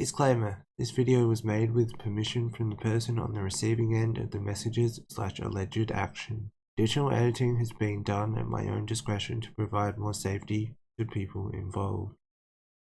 Disclaimer: this video was made with permission from the person on the receiving end of the messages/alleged action. Additional editing has been done at my own discretion to provide more safety to people involved.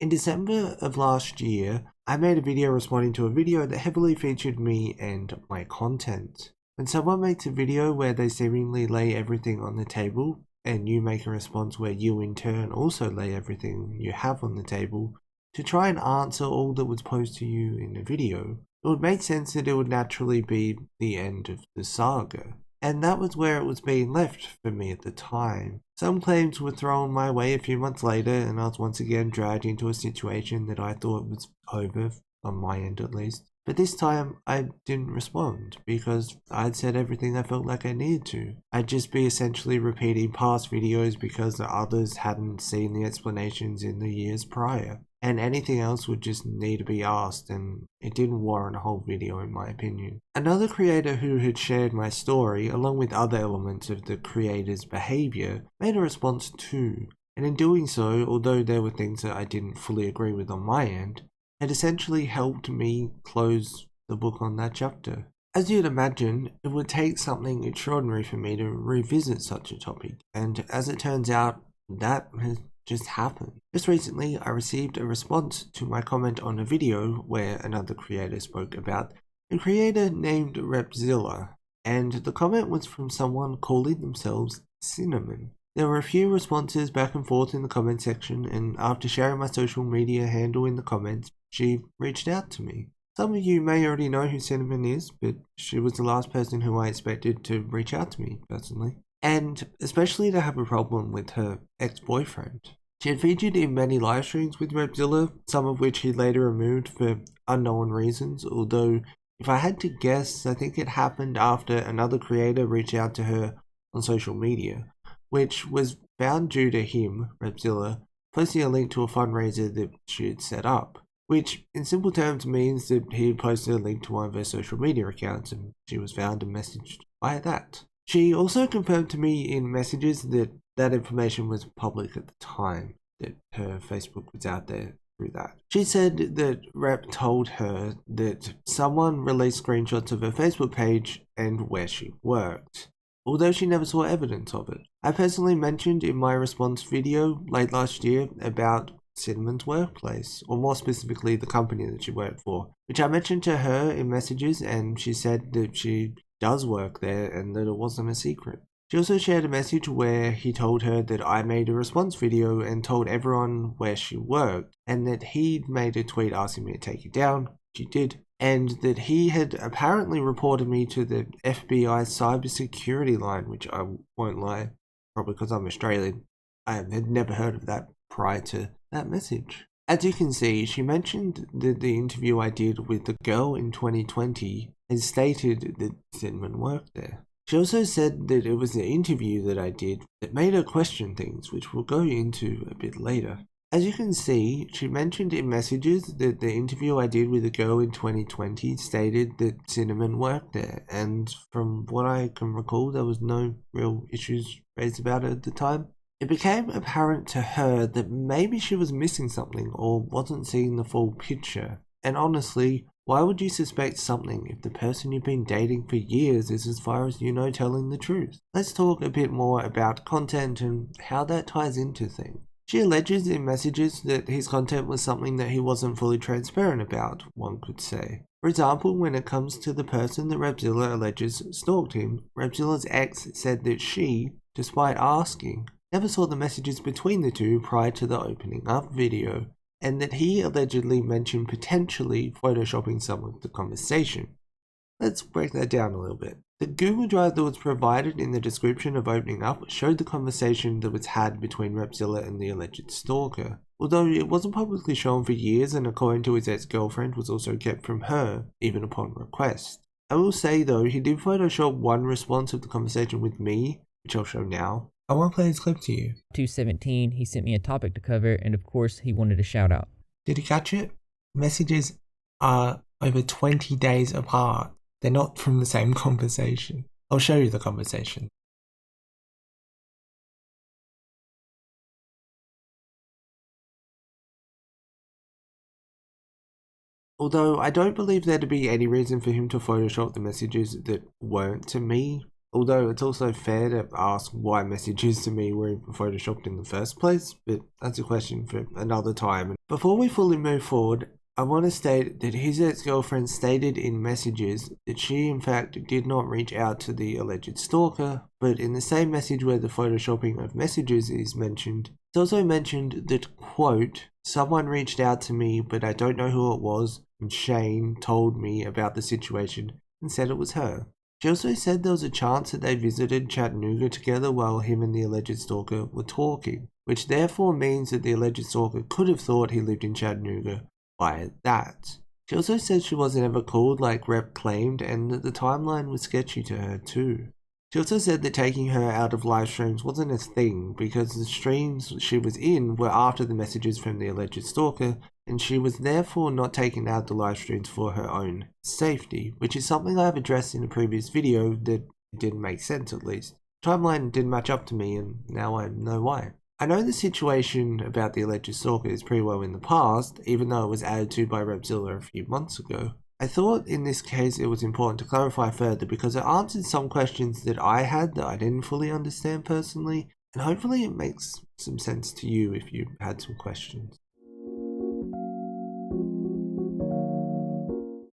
In December of last year, I made a video responding to a video that heavily featured me and my content. When someone makes a video where they seemingly lay everything on the table, and you make a response where you in turn also lay everything you have on the table, to try and answer all that was posed to you in the video, it would make sense that it would naturally be the end of the saga. And that was where it was being left for me at the time. Some claims were thrown my way a few months later, and I was once again dragged into a situation that I thought was over, on my end at least. But this time, I didn't respond, because I'd said everything I felt like I needed to. I'd just be essentially repeating past videos because the others hadn't seen the explanations in the years prior. And anything else would just need to be asked, and it didn't warrant a whole video in my opinion. Another creator who had shared my story, along with other elements of the creator's behaviour, made a response too. And in doing so, although there were things that I didn't fully agree with on my end, it essentially helped me close the book on that chapter. As you'd imagine, it would take something extraordinary for me to revisit such a topic, and as it turns out, that has just happened. Just recently, I received a response to my comment on a video where another creator spoke about a creator named Repzilla, and the comment was from someone calling themselves Cinnamon. There were a few responses back and forth in the comment section, and after sharing my social media handle in the comments, she reached out to me. Some of you may already know who Cinnamon is, but she was the last person who I expected to reach out to me, personally. And especially to have a problem with her ex-boyfriend. She had featured in many live streams with Repzilla, some of which he later removed for unknown reasons, although if I had to guess, I think it happened after another creator reached out to her on social media, which was found due to him, Repzilla, posting a link to a fundraiser that she had set up, which in simple terms means that he had posted a link to one of her social media accounts and she was found and messaged via that. She also confirmed to me in messages that that information was public at the time, that her Facebook was out there through that. She said that Rep told her that someone released screenshots of her Facebook page and where she worked, although she never saw evidence of it. I personally mentioned in my response video late last year about Cinnamon's workplace, or more specifically the company that she worked for, which I mentioned to her in messages, and she said that she does work there and that it wasn't a secret. She also shared a message where he told her that I made a response video and told everyone where she worked, and that he'd made a tweet asking me to take it down, she did, and that he had apparently reported me to the FBI cybersecurity line, which I won't lie, probably because I'm Australian, I had never heard of that prior to that message. As you can see, she mentioned that the interview I did with the girl in 2020 had stated that Cinnamon worked there. She also said that it was the interview that I did that made her question things, which we'll go into a bit later. As you can see, she mentioned in messages that the interview I did with the girl in 2020 stated that Cinnamon worked there, and from what I can recall, there was no real issues raised about it at the time. It became apparent to her that maybe she was missing something or wasn't seeing the full picture. And honestly, why would you suspect something if the person you've been dating for years is, as far as you know, telling the truth? Let's talk a bit more about content and how that ties into things. She alleges in messages that his content was something that he wasn't fully transparent about, one could say. For example, when it comes to the person that Repzilla alleges stalked him, Repzilla's ex said that she, despite asking, never saw the messages between the two prior to the opening up video, and that he allegedly mentioned potentially photoshopping some of the conversation. Let's break that down a little bit. The Google Drive that was provided in the description of opening up showed the conversation that was had between Repzilla and the alleged stalker, although it wasn't publicly shown for years and according to his ex-girlfriend was also kept from her, even upon request. I will say though, he did photoshop one response of the conversation with me, which I'll show now. I want to play this clip to you. 217, he sent me a topic to cover, and of course, he wanted a shout out. Did you catch it? Messages are over 20 days apart. They're not from the same conversation. I'll show you the conversation. Although I don't believe there to be any reason for him to Photoshop the messages that weren't to me. Although it's also fair to ask why messages to me were even photoshopped in the first place, but that's a question for another time. Before we fully move forward, I want to state that his ex-girlfriend stated in messages that she in fact did not reach out to the alleged stalker, but in the same message where the photoshopping of messages is mentioned, it's also mentioned that, quote, someone reached out to me but I don't know who it was, and Shane told me about the situation and said it was her. She also said there was a chance that they visited Chattanooga together while him and the alleged stalker were talking, which therefore means that the alleged stalker could have thought he lived in Chattanooga by that. She also said she wasn't ever called like Rep claimed and that the timeline was sketchy to her too. She also said that taking her out of live streams wasn't a thing because the streams she was in were after the messages from the alleged stalker, and she was therefore not taking out the live streams for her own safety, which is something I've addressed in a previous video that didn't make sense at least. The timeline didn't match up to me and now I know why. I know the situation about the alleged stalker is pretty well in the past, even though it was added to by Repzilla a few months ago. I thought in this case it was important to clarify further because it answered some questions that I had that I didn't fully understand personally, and hopefully it makes some sense to you if you had some questions.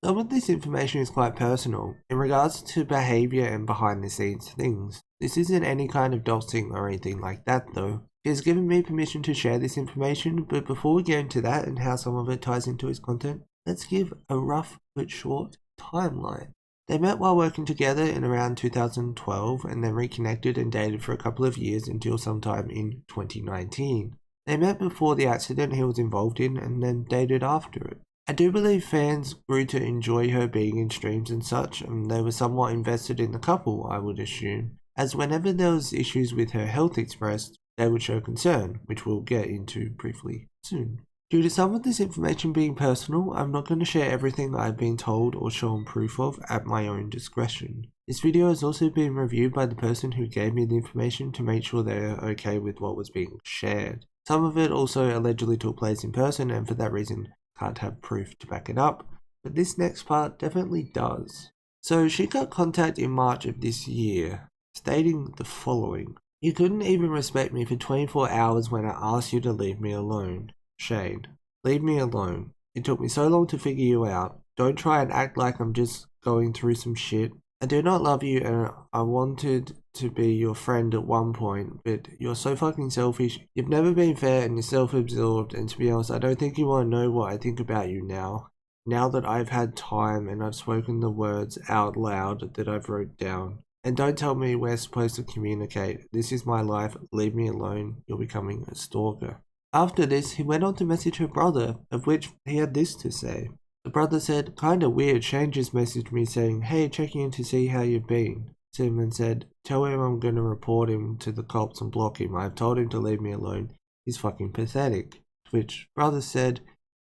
Some of this information is quite personal in regards to behaviour and behind the scenes things. This isn't any kind of doxing or anything like that though. He has given me permission to share this information, but before we get into that and how some of it ties into his content, let's give a rough but short timeline. They met while working together in around 2012 and then reconnected and dated for a couple of years until sometime in 2019. They met before the accident he was involved in and then dated after it. I do believe fans grew to enjoy her being in streams and such, and they were somewhat invested in the couple, I would assume, as whenever there was issues with her health expressed, they would show concern, which we'll get into briefly soon. Due to some of this information being personal, I'm not going to share everything I've been told or shown proof of at my own discretion. This video has also been reviewed by the person who gave me the information to make sure they're okay with what was being shared. Some of it also allegedly took place in person and for that reason can't have proof to back it up, but this next part definitely does. So she got contact in March of this year, stating the following. You couldn't even respect me for 24 hours when I asked you to leave me alone. Shane, leave me alone. It took me so long to figure you out. Don't try and act like I'm just going through some shit. I do not love you and I wanted to be your friend at one point, but you're so fucking selfish. You've never been fair and you're self-absorbed, and to be honest, I don't think you want to know what I think about you now. Now that I've had time and I've spoken the words out loud that I've wrote down. And don't tell me we're supposed to communicate. This is my life. Leave me alone. You're becoming a stalker. After this, he went on to message her brother, of which he had this to say. The brother said, kinda weird, Shane just messaged me saying, hey, checking in to see how you've been. Simon said, tell him I'm gonna report him to the cops and block him. I've told him to leave me alone. He's fucking pathetic. To which brother said,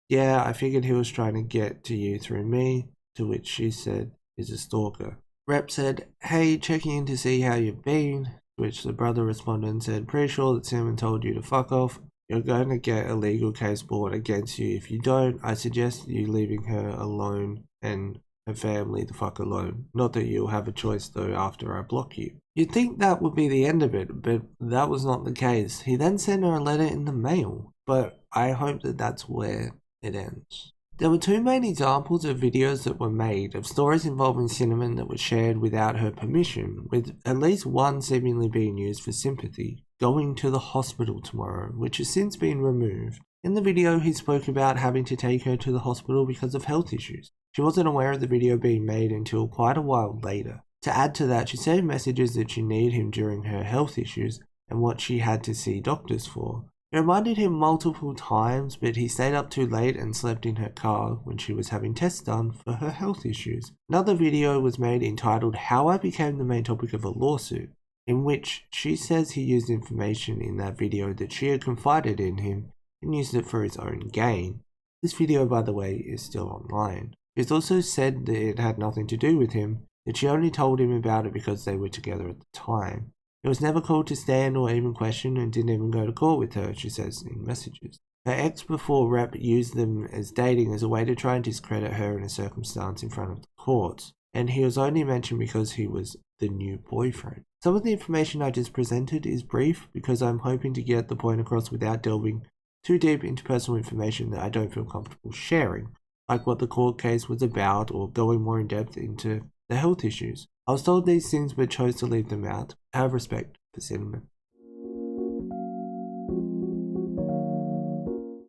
yeah, I figured he was trying to get to you through me. To which she said, he's a stalker. Rep said, hey, checking in to see how you've been. To which the brother responded and said, pretty sure that Simon told you to fuck off. You're going to get a legal case brought against you. If you don't, I suggest you leaving her alone and her family the fuck alone. Not that you'll have a choice though after I block you. You'd think that would be the end of it, but that was not the case. He then sent her a letter in the mail, but I hope that that's where it ends. There were two main examples of videos that were made of stories involving Cinnamon that were shared without her permission, with at least one seemingly being used for sympathy. Going to the hospital tomorrow, which has since been removed. In the video, he spoke about having to take her to the hospital because of health issues. She wasn't aware of the video being made until quite a while later. To add to that, she saved messages that she needed him during her health issues and what she had to see doctors for. It reminded him multiple times, but he stayed up too late and slept in her car when she was having tests done for her health issues. Another video was made entitled How I Became the Main Topic of a Lawsuit, in which she says he used information in that video that she had confided in him and used it for his own gain. This video, by the way, is still online. It's also said that it had nothing to do with him, that she only told him about it because they were together at the time. He was never called to stand or even questioned and didn't even go to court with her, she says in messages. Her ex before Rep used them as dating as a way to try and discredit her in a circumstance in front of the courts, and he was only mentioned because he was the new boyfriend. Some of the information I just presented is brief because I'm hoping to get the point across without delving too deep into personal information that I don't feel comfortable sharing, like what the court case was about or going more in depth into the health issues. I was told these things but chose to leave them out. I have respect for Cinnamon.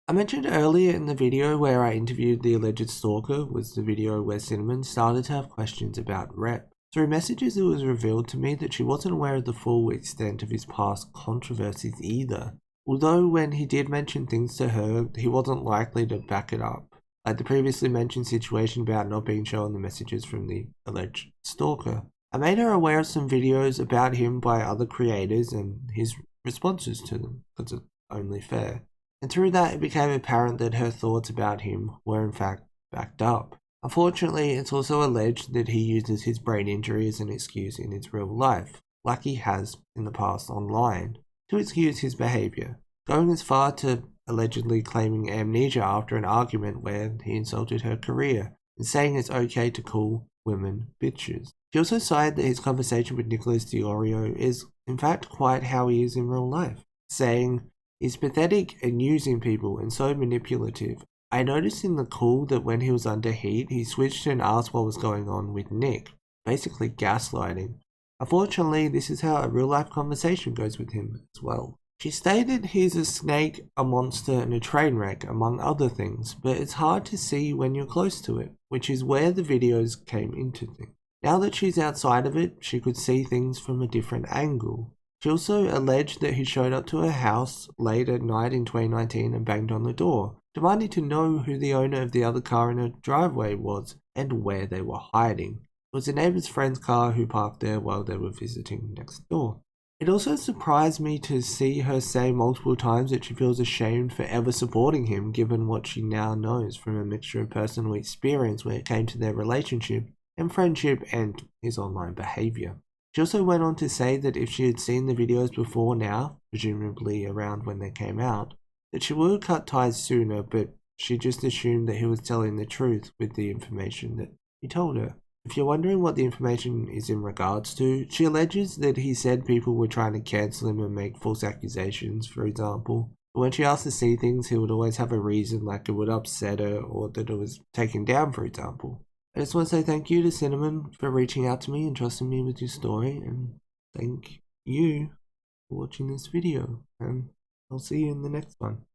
I mentioned earlier in the video where I interviewed the alleged stalker was the video where Cinnamon started to have questions about Rep. Through messages it was revealed to me that she wasn't aware of the full extent of his past controversies either. Although when he did mention things to her, he wasn't likely to back it up, like the previously mentioned situation about not being shown the messages from the alleged stalker. I made her aware of some videos about him by other creators and his responses to them, because it's only fair. And through that it became apparent that her thoughts about him were in fact backed up. Unfortunately, it's also alleged that he uses his brain injury as an excuse in his real life, like he has in the past online, to excuse his behaviour, going as far to allegedly claiming amnesia after an argument where he insulted her career, and saying it's okay to call women bitches. He also cited that his conversation with Nicholas Diorio is in fact quite how he is in real life, saying, "He's pathetic and using people and so manipulative. I noticed in the call that when he was under heat, he switched and asked what was going on with Nick, basically gaslighting. Unfortunately, this is how a real-life conversation goes with him as well." She stated he's a snake, a monster, and a train wreck, among other things, but it's hard to see when you're close to it, which is where the videos came into things. Now that she's outside of it, she could see things from a different angle. She also alleged that he showed up to her house late at night in 2019 and banged on the door, demanding to know who the owner of the other car in her driveway was and where they were hiding. It was a neighbor's friend's car who parked there while they were visiting next door. It also surprised me to see her say multiple times that she feels ashamed for ever supporting him given what she now knows from a mixture of personal experience when it came to their relationship and friendship and his online behavior. She also went on to say that if she had seen the videos before now, presumably around when they came out, that she would have cut ties sooner, but she just assumed that he was telling the truth with the information that he told her. If you're wondering what the information is in regards to, she alleges that he said people were trying to cancel him and make false accusations, for example. But when she asked to see things, he would always have a reason, like it would upset her or that it was taken down, for example. I just want to say thank you to Cinnamon for reaching out to me and trusting me with your story, and thank you for watching this video, and I'll see you in the next one.